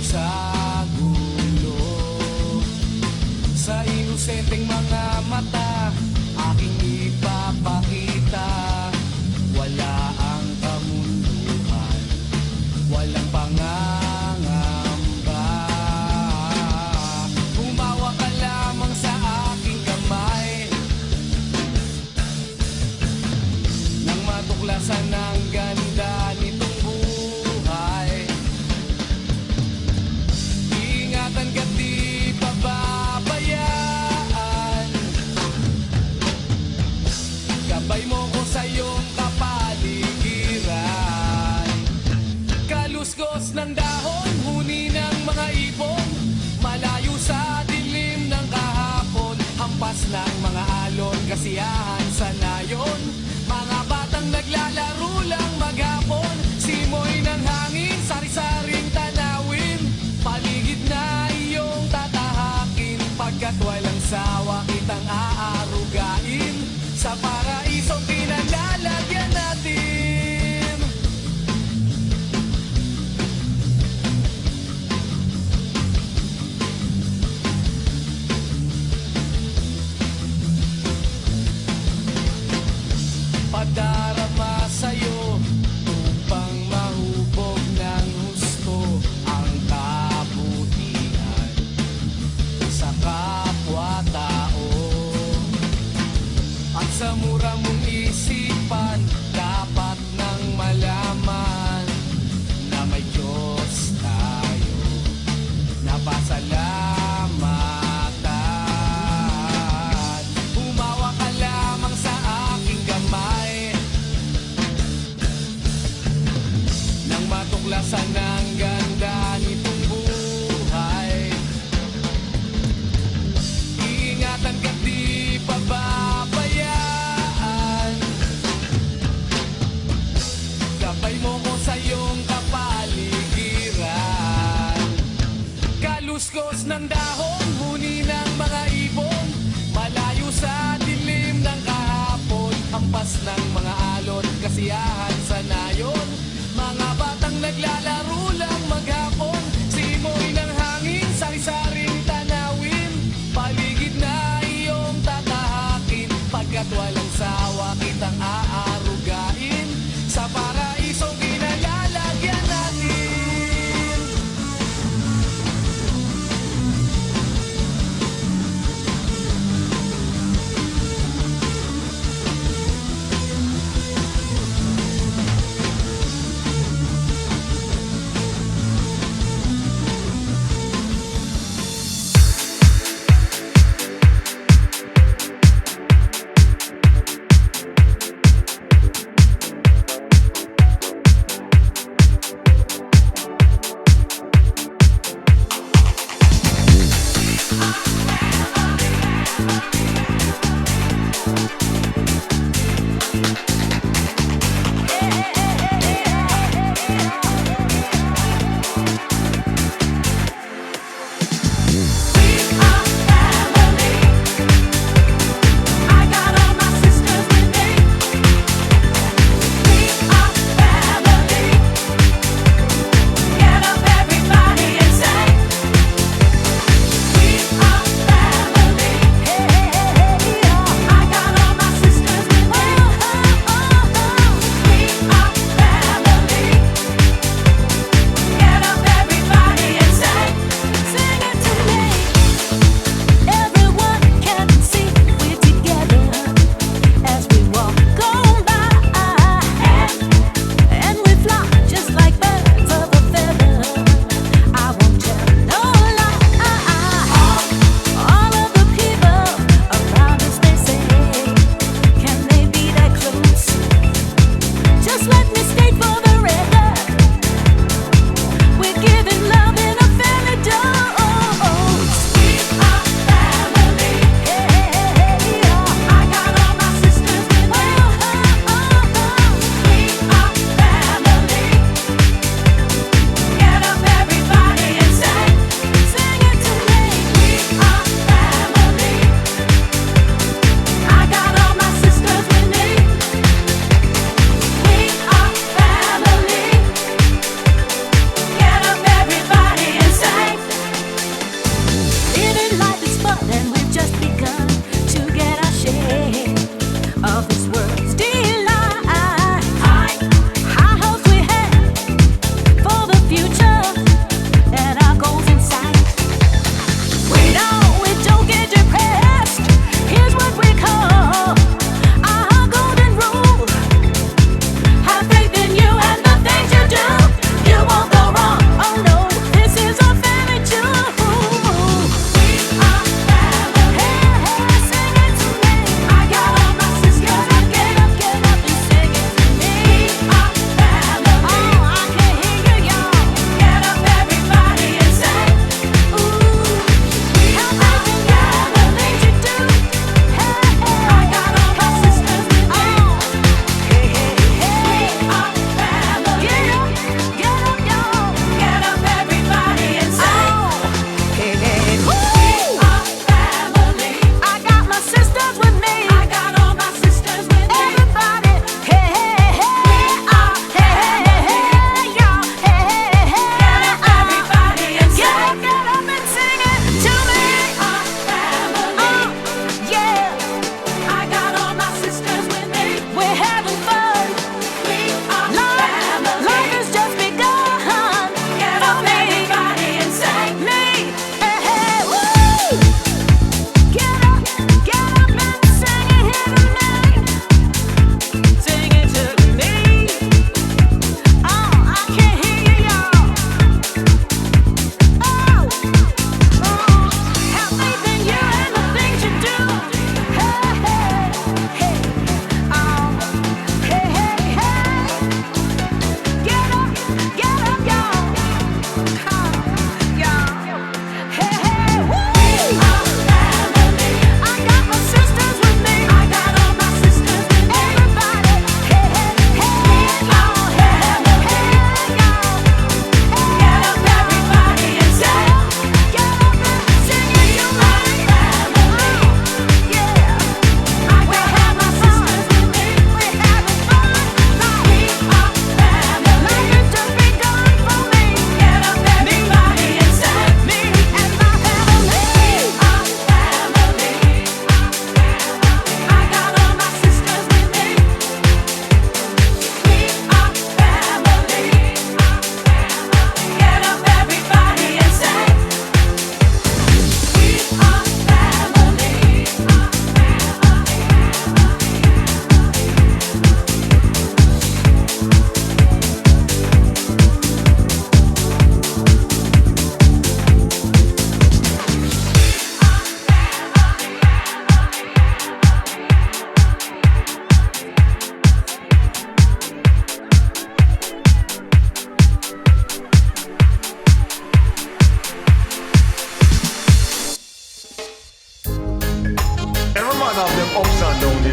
sa gulo. Sa inosenteng mga mata aking ipapakita, wala ang kamunduhan, walang pangangamba. Humawa ka lamang sa aking kamay, nang matuklasan ang ganda nitong buhay. Ingatan ka't di pababayaan, gabay mo ko sa iyong kapaligiran. Kaluskos ng dahon, huni ng mga ibon, malayo sa dilim ng kahapon. Hampas ng mga alon, kasiyahan sa nayon. Mga batang naglalaro lang maghapon, simoy ng hangin, sari-saring tanawin. Paligid na iyong tatahakin, pagkat walang sawa kitang aarugain. Sa paraisong pinalalagyan natin, padarama sa'yo upang mahubog ng husto ang kabutihan sa kapwa-tao. At sa mura mong isipan, dapat nang malaman na may Diyos tayo na pasalamatan. Humawa ka lamang sa aking kamay, nang matuklasan ang ganda nitong buhay. Iingatan ka't di pababayaan, gabay mo ko sa iyong kapaligiran. Kaluskos ng dahon, huni ng mga ibon, malayo sa dilim ng kahapon. Hampas ng mga alon, kasiyahan sa nayon. Mga batang naglalaro lang maghapon, simoy ng hangin, sari-saring tanawin. Paligid na iyong tatahakin, pagkat walang sawa kitang aarugain. Sa paraisong pinalalagyan natin,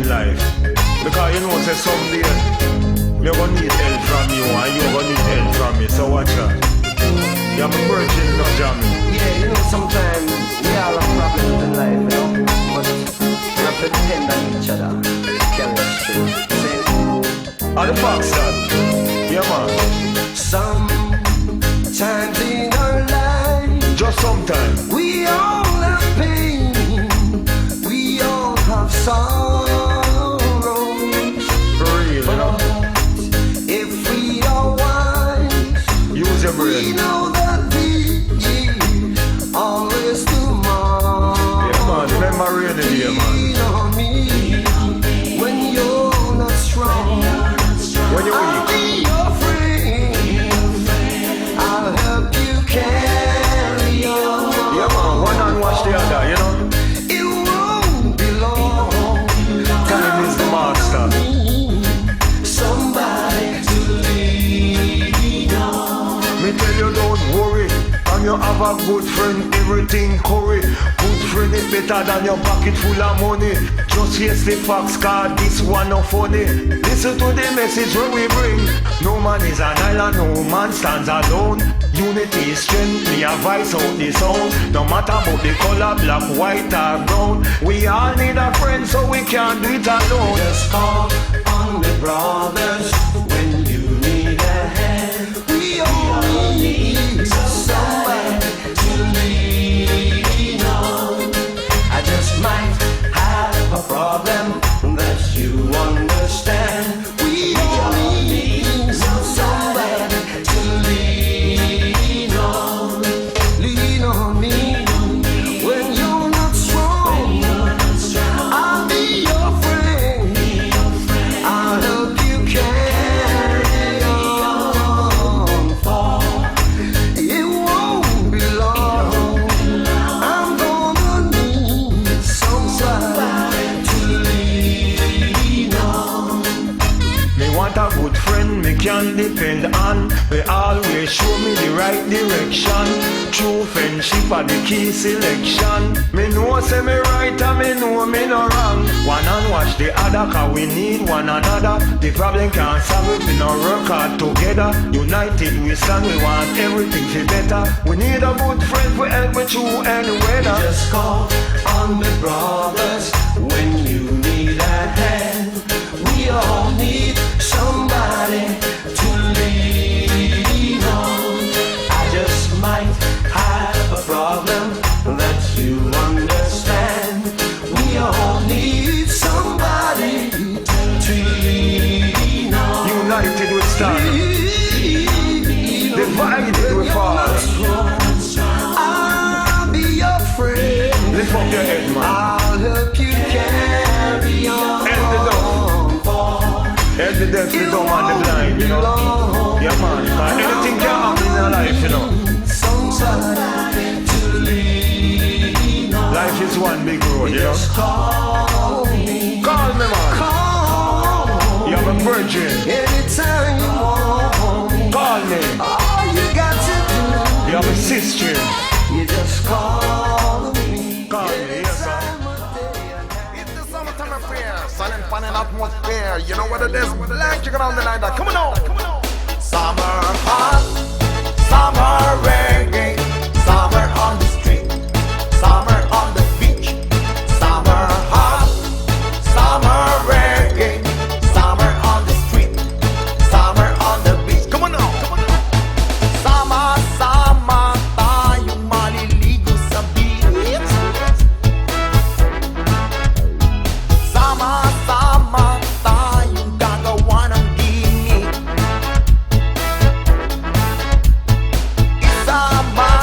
in life. Because you know, say someday you're gonna need help from you and you're gonna need help from me. So watch out. You're my virgin, no jamming. Yeah, you know, sometimes we all have problems in life, you know. But we have to depend on each other. Carry us through. See? Are the facts that? Yeah, man. Sometimes in our life, Just sometimes. we all have pain. We all have sorrows. For real, you know. If we are wise, Use your we brain. know that we always tomorrow. Yeah, man. Remember rainy day, man. Lean on me when you're not strong. When you're I'll weak. be your friend. I'll help you carry on. Yeah, man. One hand wash the other, you know. It won't be long. Time is the master. Somebody to lean on. Me tell you, don't worry. And you have a good friend, everything curry. Good friend is better than your pocket full of money. Just face the facts, cause this one no funny. Listen to the message when we bring. No man is an island, no man stands alone. Unity is strength, me a voice out the sound. No matter about the color, black, white or brown. We all need a friend so we can't do it alone. Just call on the brothers when you need a hand. We all need somebody to lean on. I just might have a problem that you understand. We all need somebody to lean on. Lean on me when you're not strong. I'll be your friend. I'll help you carry on. It won't be long. I'm gonna need somebody to lean on. Me want a good friend me can depend on. They always show me the right direction. True friendship are the key selection. Me know say me right and me know me no wrong. One hand watch the other cause we need one another. The problem can't solve it, we no work hard together. United we stand, we want everything to better. We need a good friend to help me through any weather. Just call on the brothers when you need a hand. We all need somebody to lean on. I just might have a problem that you understand. We all need somebody to lean on. United we stand, divided we fall. I'll be your friend. Lift up your head, man. I'll help you carry on. Help the deaf, the dumb and the blind, you know. Yeah, man. Cause anything can happen in your life, you know. Somebody to lean on. Life is one big road, you know. Call me. Call me, man. Call You're a virgin. anytime you want me. Call me. All you got to do, You're a sister. you just call me. Call me, yes, sir. It's the summertime affair, sun and fun and atmosphere. You know what it is, black chicken on the night. Come on, come on. Summer hot, summer reggae, summer on the street, summer on the beach, summer hot, summer reggae, summer on the street, summer on the beach. Come on now, come on now. Sama-sama tayong maliligo sa beach. Sama-sama tayong gagawa ng gimmick. Isama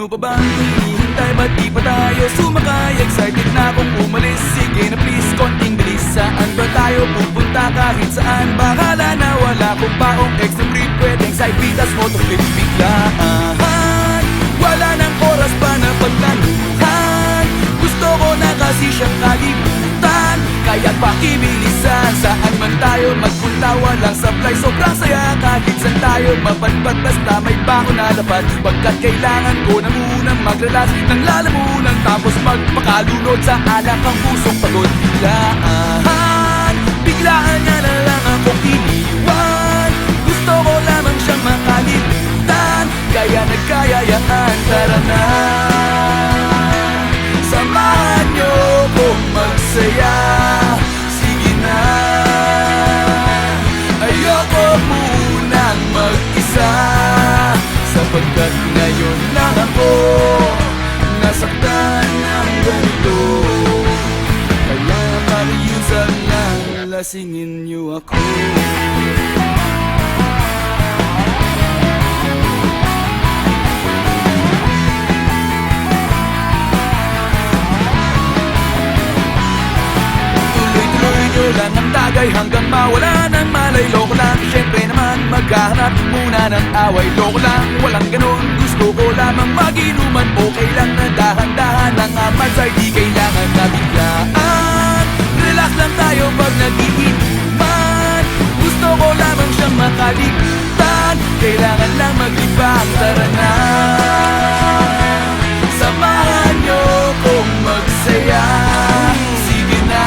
Ano pa bang hinihintay? Ba't di pa tayo sumakay? Excited na akong umalis. Sige na please, konting bilis. Saan ba tayo pupunta? Kahit saan. Bahala na, wala kong paong extra brief. Pwedeng side vitas, motoflip biglaan. Wala nang oras pa na paglanuhan. Gusto ko na kasi siyang kalimutan. Kaya't pakibilisan. Saan man tayo magpunta, walang sablay. Sobrang saya kahit saan tayo mapadpad. Basta may bako na dapat. Pagkat kailangan ko na munang magralas ng lalamunan. Tapos magpakalunod sa alak ang pusong pagod. Biglaan niya na lang akong iniwan. Gusto ko lamang siyang makalimutan. Kaya nagkayayaan, tara na. Samahan niyo kong magsaya. Sige na. Ayoko munang mag-isa. Sapagkat ngayon lang ako nasaktan ng ganito. Kaya mariusap lang, lasingin niyo ako. Lang ang tagay hanggang mawala ng malay. Loko lang, syempre naman maghahanap muna ng away. Loko lang, walang ganun. Gusto ko lamang mag-inuman. Okay lang na dahan-dahan ang amansay. Di kailangan na biglaan. Relax lang tayo pag nag-iinuman. Gusto ko lamang siyang makalimutan. Kailangan lang maglibang, tara na. Samahan niyo kong magsaya. Sige na.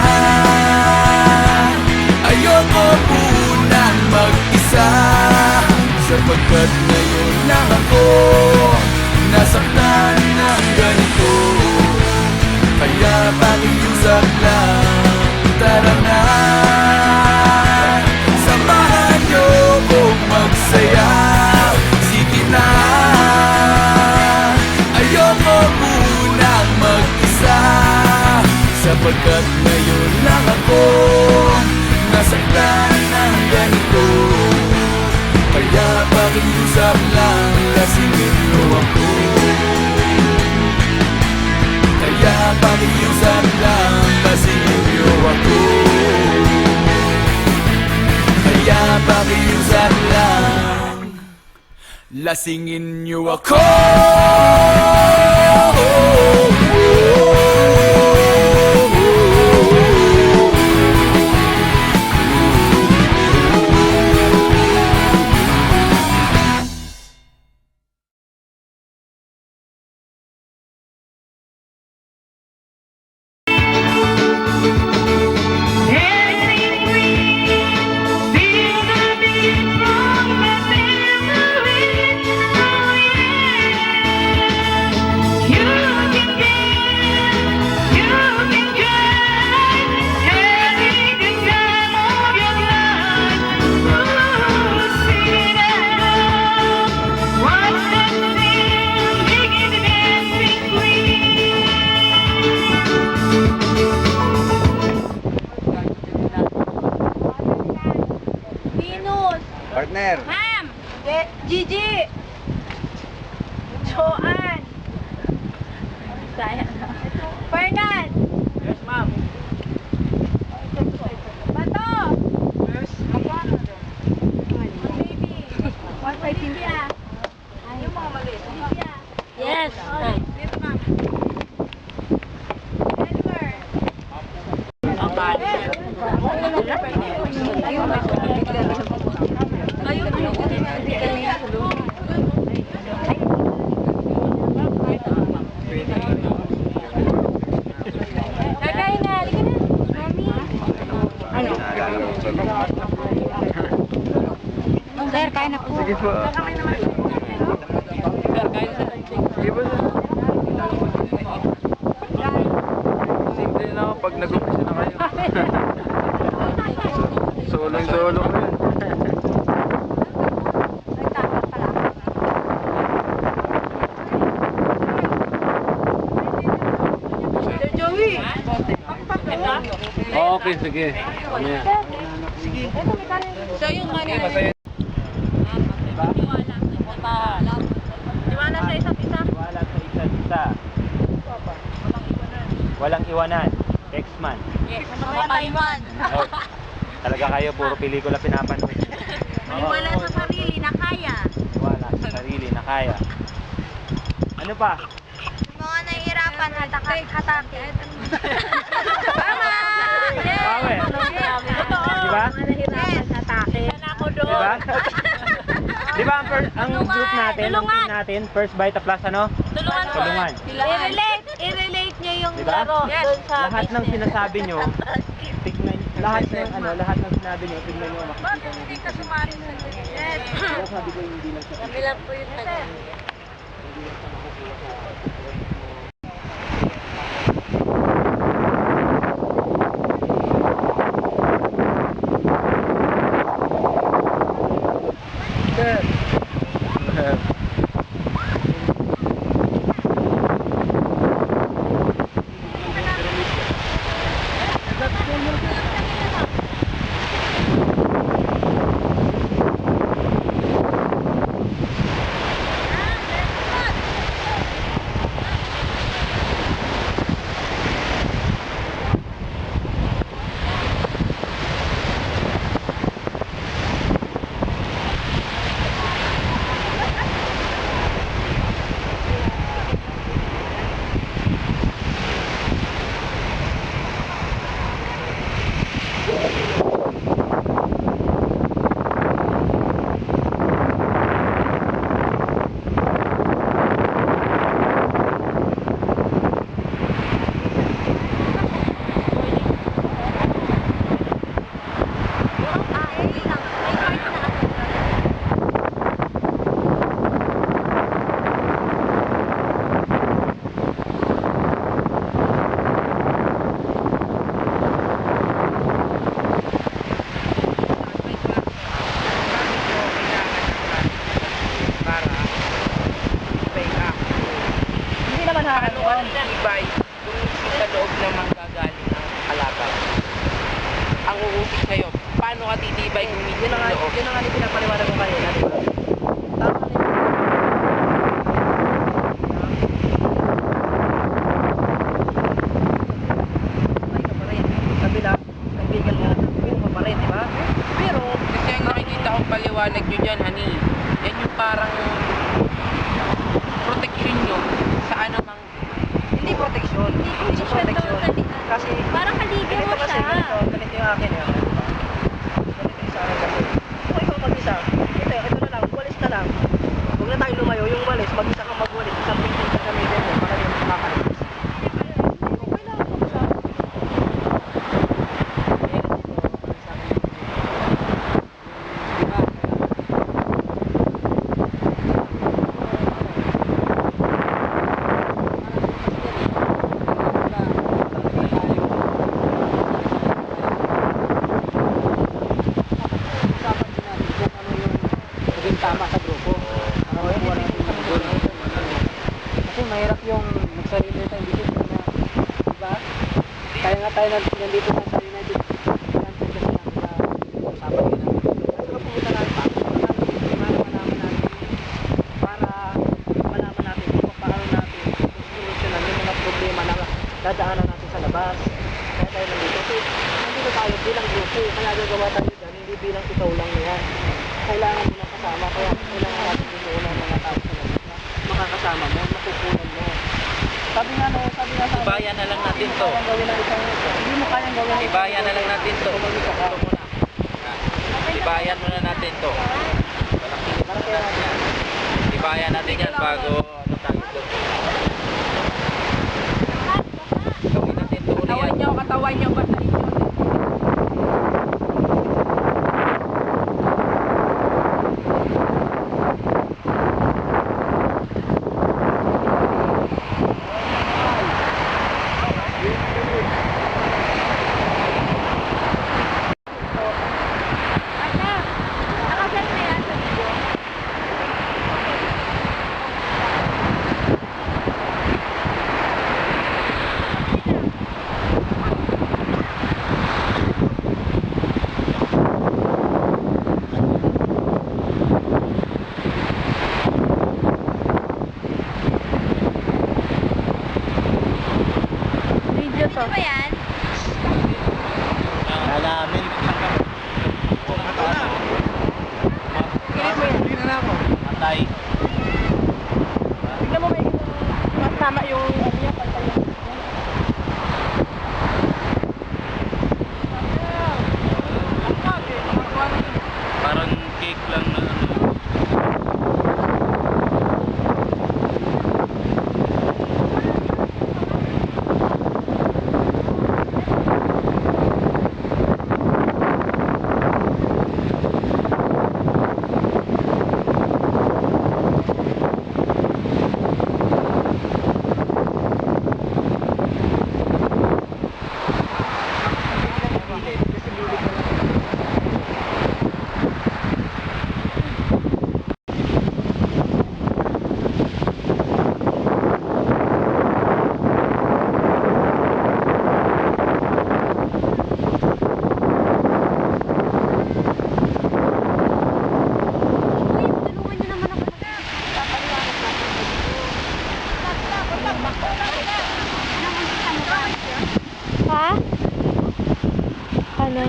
Ayoko munang mag-isa. Sapagkat ngayon lang ako nasaktan ng ganito. Kaya pakiusap lang, tara na. Samahan niyo kong magsaya. Sige na. Ayoko munang mag-isa. Sapagkat ngayon lang ako nasaktan ng ganito. Kaya pakiusap lang, lasingin niyo ako. Kaya pakiusap lang, lasingin niyo ako. Kaya pakiusap lang, lasingin niyo ako. Partner. Ma'am! Gigi! Joanne! Fernan! Yes, ma'am. Bato! Yes. Baby! Olivia! Yung mga maliit. Olivia! Yes. Dito, ma'am. Edward! Kakain na, halika na. Mami. Sir, kain na po. Sige po. Sige po. Simple na ako pag nag-umpisa na kayo. Solong-solo ko yun. Sir Joey! Okay, sige. Mamaya. So yung kanina. Tiwala sa isa't isa. Walang iwanan. X-Man. Mapayman. Oh, talaga kayo, puro pelikula pinapanood. Maniwala sa sarili na kaya. Wala sa sarili na kaya. Ano pa? Yung mga nahihirapan, hatake. Tama! Pawe. Di ba? Mga nahihirapan, hatake. Di ba? Di ba ang group natin, ang team natin, First Vita Plus ano? Tulungan. I-relate niyo yung Diba? laro doon sa Lahat ng business. sinasabi nyo, tignan, lahat ng sinabi nyo, tignan nyo. Bakit hindi ka sumari sa business? Sabi ko hindi lang sa Kami lang po yung taga. tibay kung sa loob ng manggagaling ng alaga. Ang uusik sa'yo, paano ka titibay kung hindi Yun na loob? nga yung pinapaliwanag ko kanina, di ba? Tama na may ka pa rin. Kabila, kaibigan mo, win mo pa rin, di ba? Pero, Kasi ang nakikita kong paliwanag nyo dyan, honey, yan yung parang protection nyo sa anumang hindi protection. Hindi siya protection. Kasi, Parang kaligo mo ganito kasi, siya. ganito yung akin yun. Ganito yung sa akin kasi. Kung ikaw mag-isa, ito na lang, walis na lang. Huwag na tayo lumayo, yung walis, mag-isa kang mag-walis, isang pingping ka gamitin mo, para yung makakalis. Okay lang, mag-isa. Tama sa grupo. Kasi mahirap yung magsarili tayo dito. Diba? Kaya nga tayo nandito sa United usapan yun. At saka pumunta natin pa. Malaman natin para malaman natin kung paano natin solusyonan yung mga problema na dadaanan natin sa labas. Kaya tayo nandito. Kasi nandito tayo bilang grupo. Kaya gagawa tayo dyan. Hindi bilang ikaw lang yan. Kailangan mo na kasama, kaya kailangan natin binuo ng mga tao sa labas na makakasama mo, makukunan mo. Sabi nga sa ibayan na lang natin to. kayang gawin ng isang hindi mo kayang gawin ng Ibayan na lang natin to. Tumagisa ka. Ibayan muna natin to. Para kaya natin. Ibayan natin yan bago ano tayo doon. Gawin natin to ulit yan. Katawan niyo, basta inyo. to. Ano ba yan? Lalamin. Matay. Tignan mo may mas tama yung ano niya, pantay yung Parang cake lang na ano. Uy, tulungan niyo naman ako. Papaliwanag natin. Ha? Ano?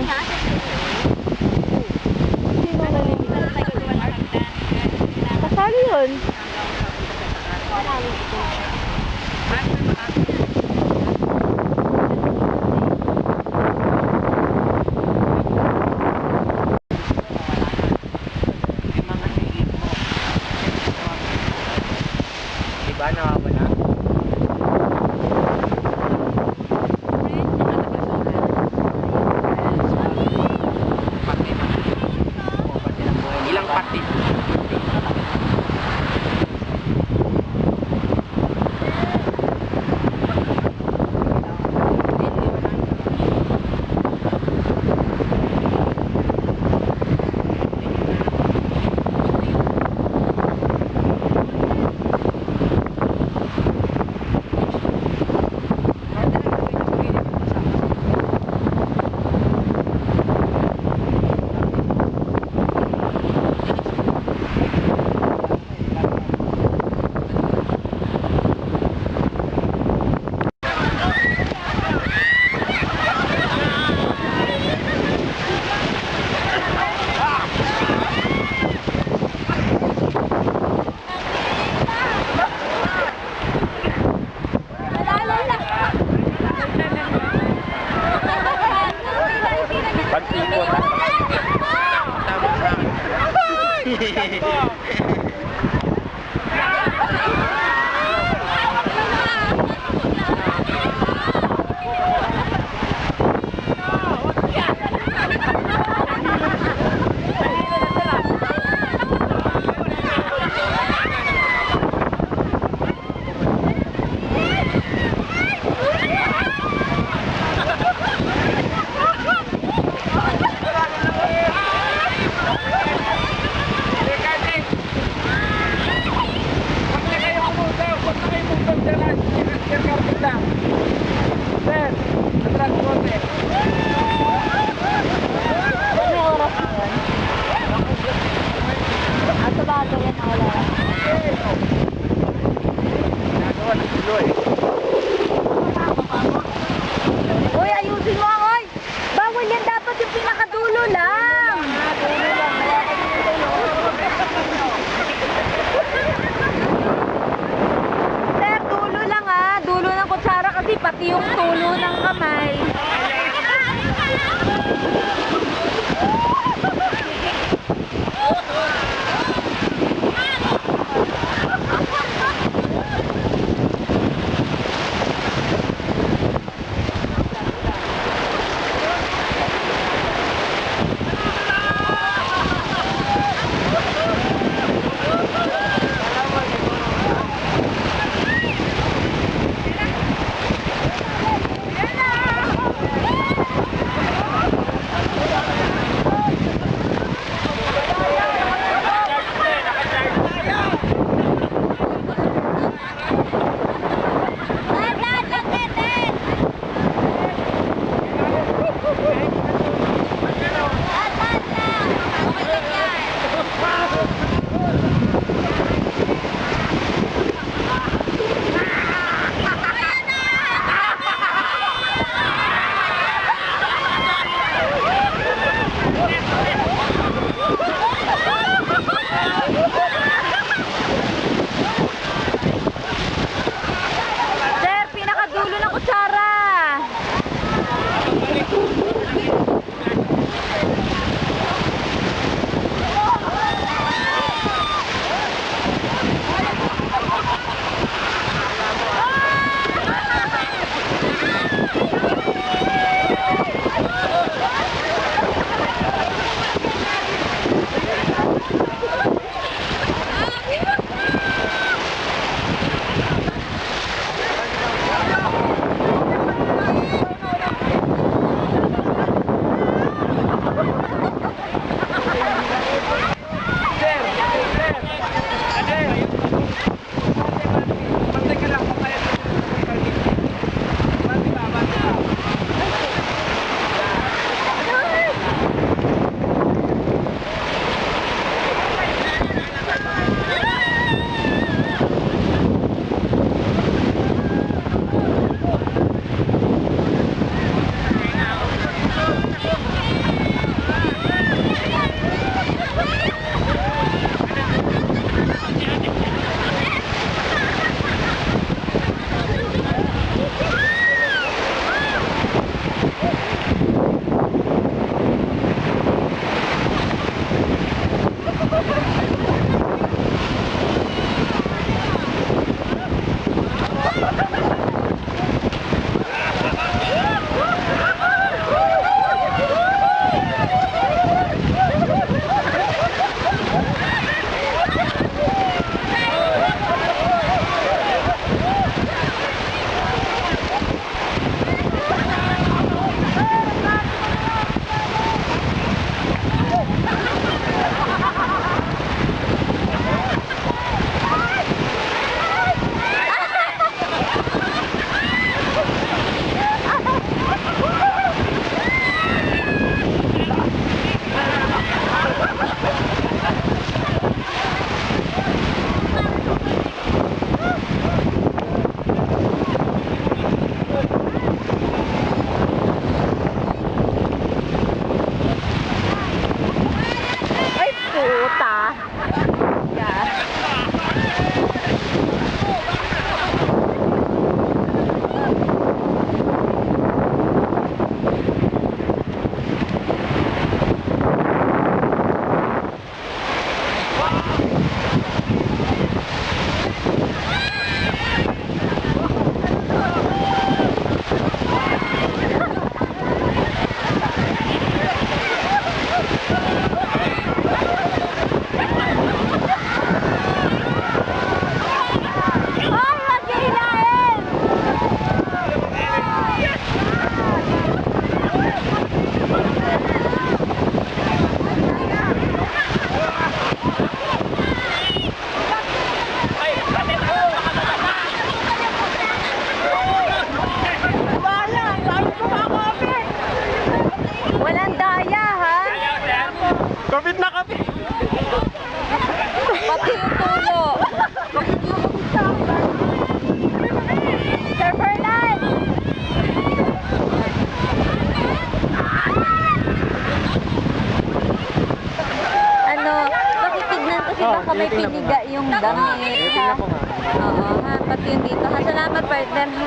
Sino nalilimutan? Kasali yun. Diba nawawala? Ilang pati? Pag-ipot. Tama sa May oras na yun. Ato ba ito yan ang wala? Uy, ayusin mo ang oy! Bawal yan, dapat yung pinakadulo lang! Sir, dulo lang ah! Dulo ng kutsara kasi pati yung tulo ng kamay. Ay, puta. Yeah. Ay, wag niyo hilahin! Walang daya, ha? Kapit na kapit! Pati yung tulo. Sir Fernan! Ano, pakitignan kasi baka may piniga yung damit, ha? Oo, ha? Pati yung dito, ha? Salamat, partner, ha?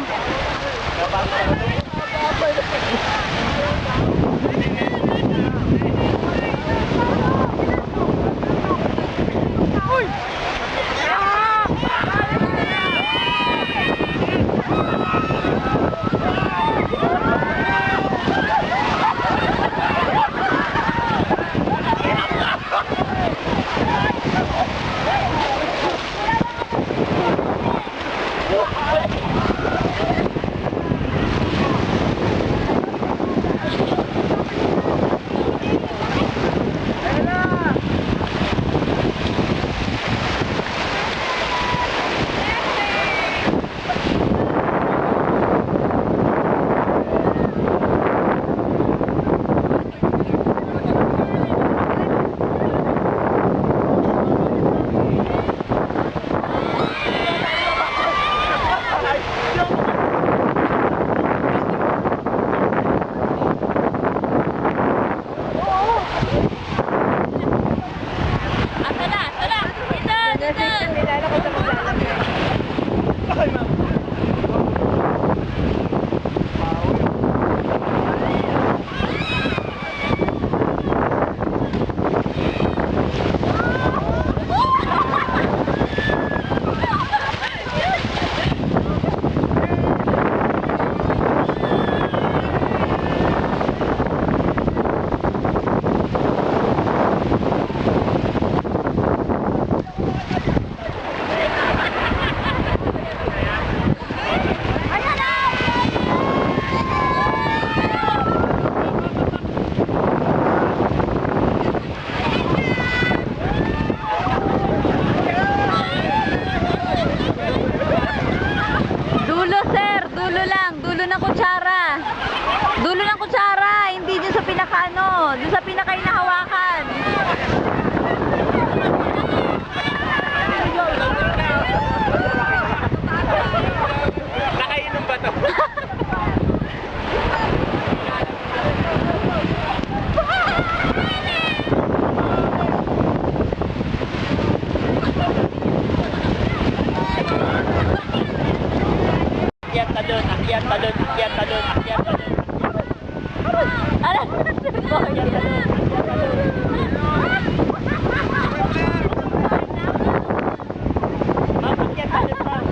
Doon sa pinaka hinahawakan. Nakainom ba to? Akyat ka doon, akyat ka doon, akyat ka doon, akyat ka doon. Alam mo, Akyat ka doon, akyat ka doon. Ma'am, akyat ka doon, ma'am.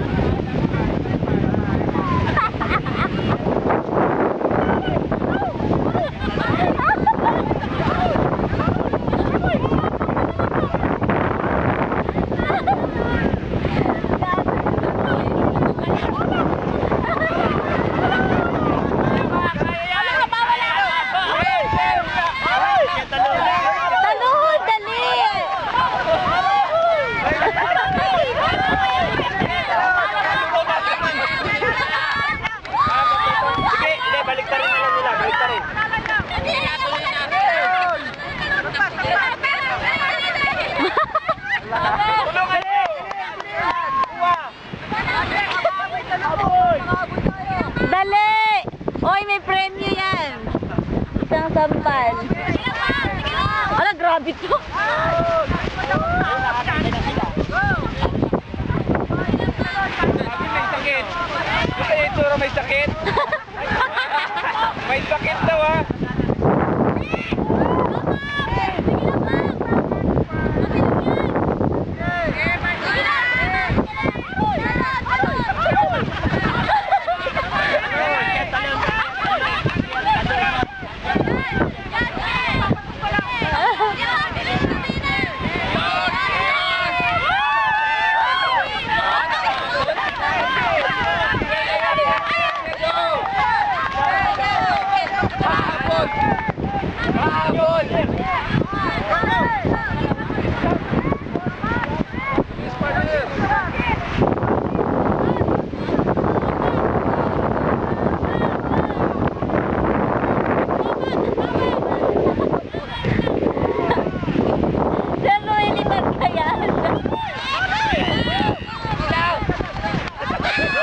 may premyo yan. Isang sampal. Ala, grabe to. May sakit. Gusto niya itsura may sakit? May sakit daw ha.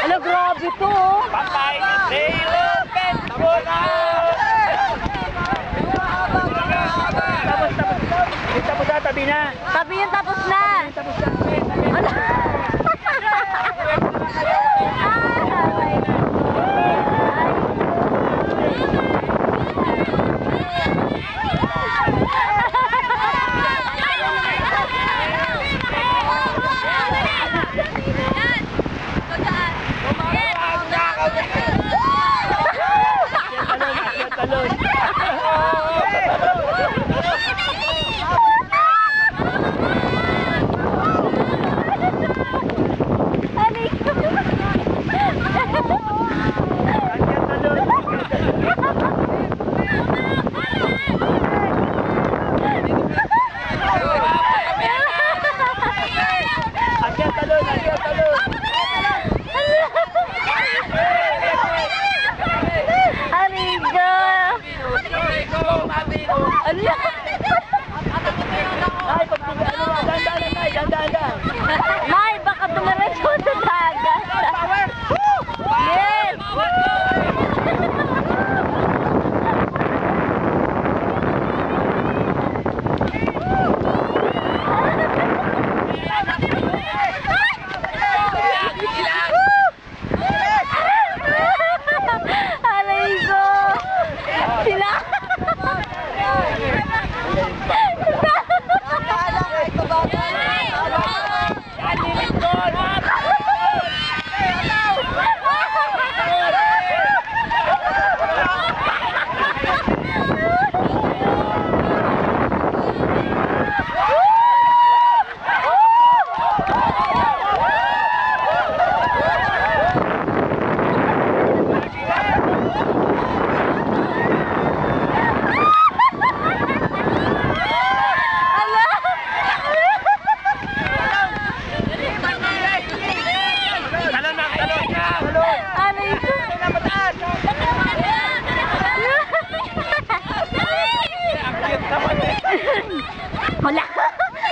Ala, grabe to. Patay ni Taylor Pet Bola! Tapos na, tabi na. Tabi yun, tapos na. Ala. Talon. May, baka dumaretso sa dagat. Yes! Aray ko! Sila! Wala.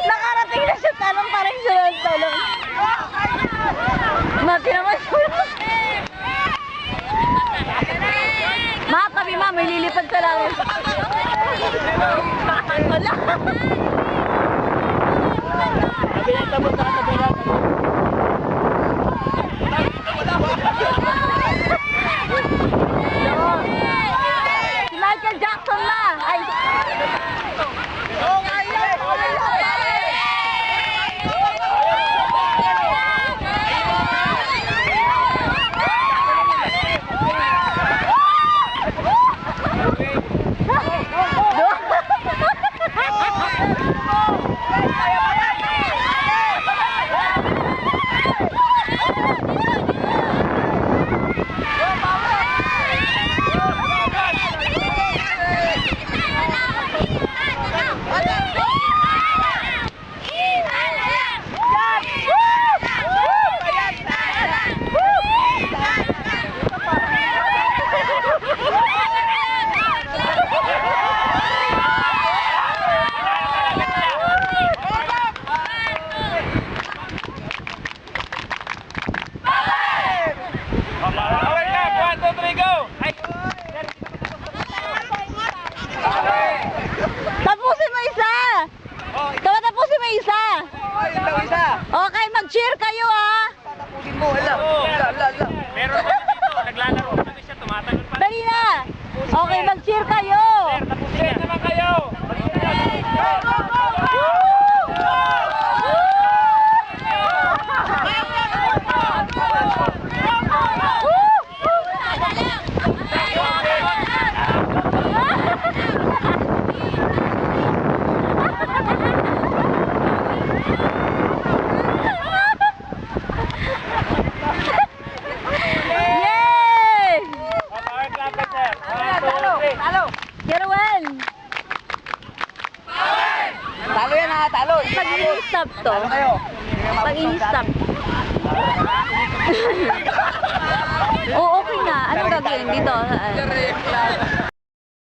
Nakarating na siya talong, parang sulong-tulong. Mati naman sulong. Ma, tabi ma, may lilipad sa langit. Wala. Tabi na, tabi na, tabi na. Si Michael Jackson na. Ay. i-stop to? Pag i-stop. Oo, okay na. Ano gagawin dito? Saan?